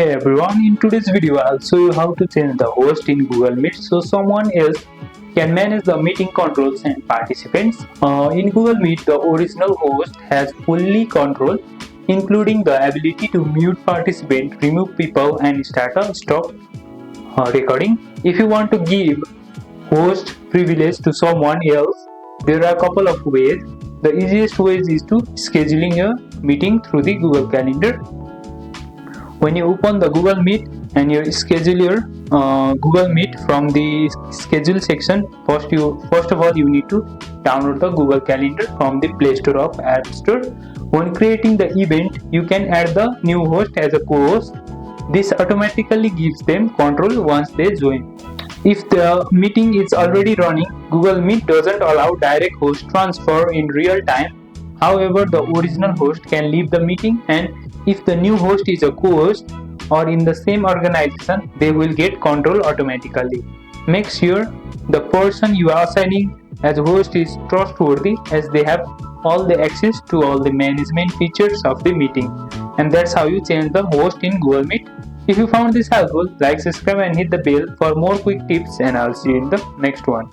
Hey everyone, in today's video I'll show you how to change the host in Google Meet so someone else can manage the meeting controls and participants. In Google Meet, the original host has fully control, including the ability to mute participant, remove people and start or stop recording. If you want to give host privilege to someone else, there are a couple of ways. The easiest way is to scheduling a meeting through the Google Calendar. When you open the Google Meet and you schedule your Google Meet from the schedule section, first of all you need to download the Google Calendar from the Play Store or App Store. When creating the event, you can add the new host as a co-host. This automatically gives them control once they join. If the meeting is already running, Google Meet doesn't allow direct host transfer in real time. However, the original host can leave the meeting, and if the new host is a co-host or in the same organization, they will get control automatically. Make sure the person you are assigning as host is trustworthy, as they have all the access to all the management features of the meeting. And that's how you change the host in Google Meet. If you found this helpful, like, subscribe and hit the bell for more quick tips, and I'll see you in the next one.